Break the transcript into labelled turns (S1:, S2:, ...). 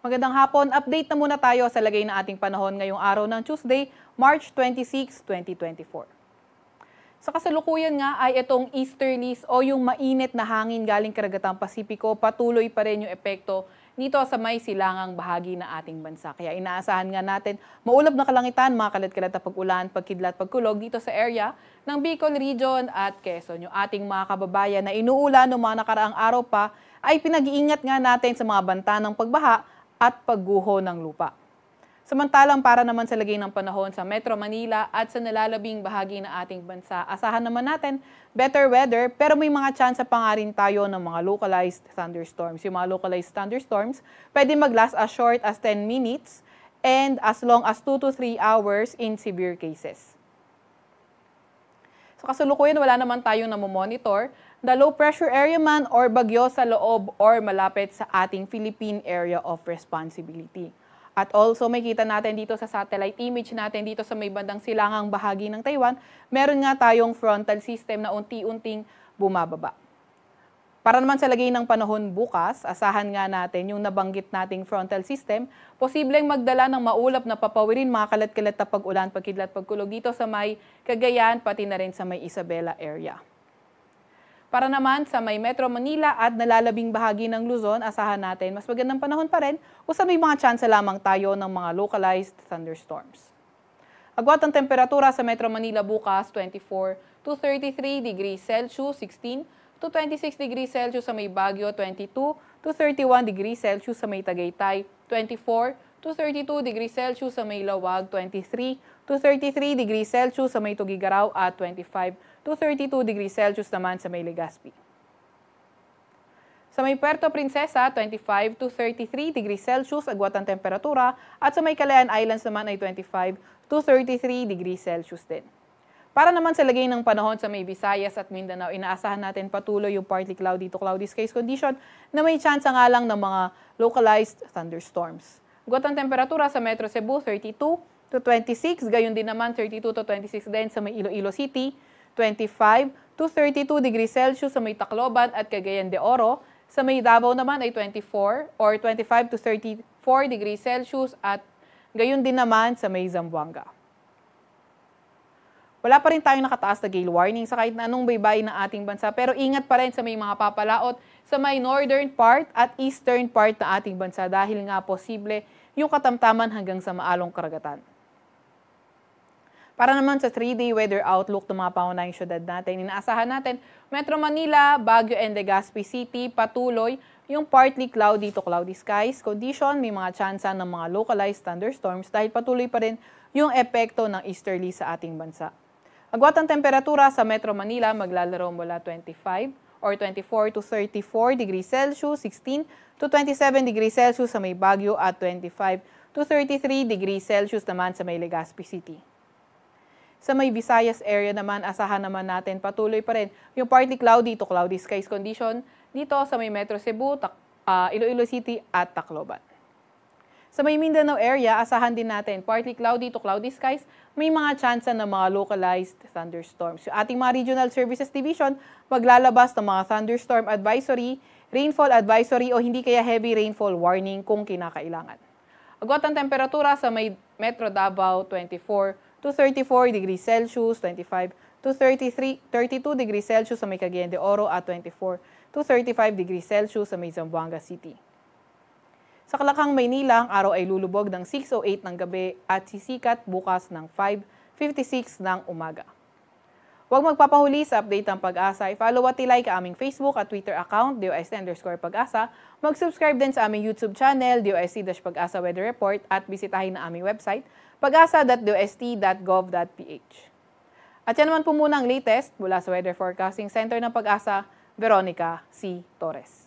S1: Magandang hapon, update na muna tayo sa lagay ng ating panahon ngayong araw ng Tuesday, March 26, 2024. Sa kasalukuyan nga ay itong easterlies o yung mainit na hangin galing karagatang Pasipiko, patuloy pa rin yung epekto dito sa may silangang bahagi ng ating bansa. Kaya inaasahan nga natin maulap na kalangitan, mga kalat-kalat na pag-ulan, pagkidlat, pagkulog dito sa area ng Bicol Region at Quezon. Yung ating mga kababayan na inuulan noong mga nakaraang araw pa ay pinag-iingat nga natin sa mga banta ng pagbaha at pagguho ng lupa. Samantalang para naman sa lagay ng panahon sa Metro Manila at sa nalalabing bahagi ng ating bansa, asahan naman natin better weather pero may mga chance pa nga rin tayo ng mga localized thunderstorms. Yung mga localized thunderstorms pwede mag-last as short as 10 minutes and as long as 2 to 3 hours in severe cases. Sa kasalukuyan, wala naman tayong namomonitor the low pressure area man or bagyo sa loob or malapit sa ating Philippine Area of Responsibility. At also, may kita natin dito sa satellite image natin dito sa may bandang silangang bahagi ng Taiwan, meron nga tayong frontal system na unti-unting bumababa. Para naman sa lagay ng panahon bukas, asahan nga natin yung nabanggit nating frontal system, posibleng magdala ng maulap na papawirin, mga kalat-kalat na pag-ulan, pagkidlat, pagkulog dito sa may Cagayan, pati na rin sa may Isabela area. Para naman sa may Metro Manila at nalalabing bahagi ng Luzon, asahan natin mas magandang panahon pa rin o sa may mga tsansa lamang tayo ng mga localized thunderstorms. Agwat ang temperatura sa Metro Manila bukas, 24 to 33 degrees Celsius, 16 to 26 degrees Celsius sa may Baguio, 22 to 31 degrees Celsius sa may Tagaytay, 24 to 32 degrees Celsius sa may Lawag, 23 to 33 degrees Celsius sa may Tugigaraw at 25 to 32 degrees Celsius naman sa may Legazpi. Sa may Puerto Princesa, 25 to 33 degrees Celsius agwat ang temperatura at sa may Calayan Islands naman ay 25 to 33 degrees Celsius din. Para naman sa lagay ng panahon sa may Visayas at Mindanao, inaasahan natin patuloy yung partly cloudy to cloudy skies condition na may chance nga lang ng mga localized thunderstorms. Agwat ang temperatura sa Metro Cebu, 32 to 26, gayon din naman 32 to 26 din sa may Iloilo City, 25 to 32 degrees Celsius sa may Tacloban at Cagayan de Oro. Sa may Davao naman ay 24 or 25 to 34 degrees Celsius at gayon din naman sa may Zamboanga. Wala pa rin tayong nakataas na gale warning sa kahit na anong baybayin ng ating bansa pero ingat pa rin sa may mga papalaot sa may northern part at eastern part ng ating bansa dahil nga posible yung katamtaman hanggang sa maalong karagatan. Para naman sa 3-day weather outlook ng mga pangunahing syudad natin, inaasahan natin Metro Manila, Baguio and Legazpi City, patuloy yung partly cloudy to cloudy skies condition, may mga tsansa ng mga localized thunderstorms dahil patuloy pa rin yung epekto ng easterly sa ating bansa. Agwat ang temperatura sa Metro Manila maglalaro mula 25 or 24 to 34 degrees Celsius, 16 to 27 degrees Celsius sa may Baguio at 25 to 33 degrees Celsius naman sa may Legazpi City. Sa may Visayas area naman, asahan naman natin patuloy pa rin yung partly cloudy to cloudy skies condition dito sa may Metro Cebu, Iloilo City at Tacloban. Sa may Mindanao area, asahan din natin partly cloudy to cloudy skies, may mga tsansa ng mga localized thunderstorms. Yung ating mga Regional Services Division maglalabas ng mga thunderstorm advisory, rainfall advisory o hindi kaya heavy rainfall warning kung kinakailangan. Agwat ang temperatura sa may Metro Davao, 24 to 34 degrees Celsius, 25 to 32 degrees Celsius sa may Cagayan de Oro at 24 to 35 degrees Celsius sa may Zamboanga City. Sa Kalakang, Maynila, ang araw ay lulubog ng 6:08 ng gabi at sisikat bukas ng 5:56 ng umaga. Huwag magpapahuli sa update ng Pag-asa. I-follow at i-like ang aming Facebook at Twitter account, DOST_Pag-asa. Mag-subscribe din sa aming YouTube channel, DOST-Pag-asa Weather Report at bisitahin na aming website, pag-asa.dost.gov.ph. At yan naman po muna ang latest mula sa Weather Forecasting Center ng Pag-asa, Veronica C. Torres.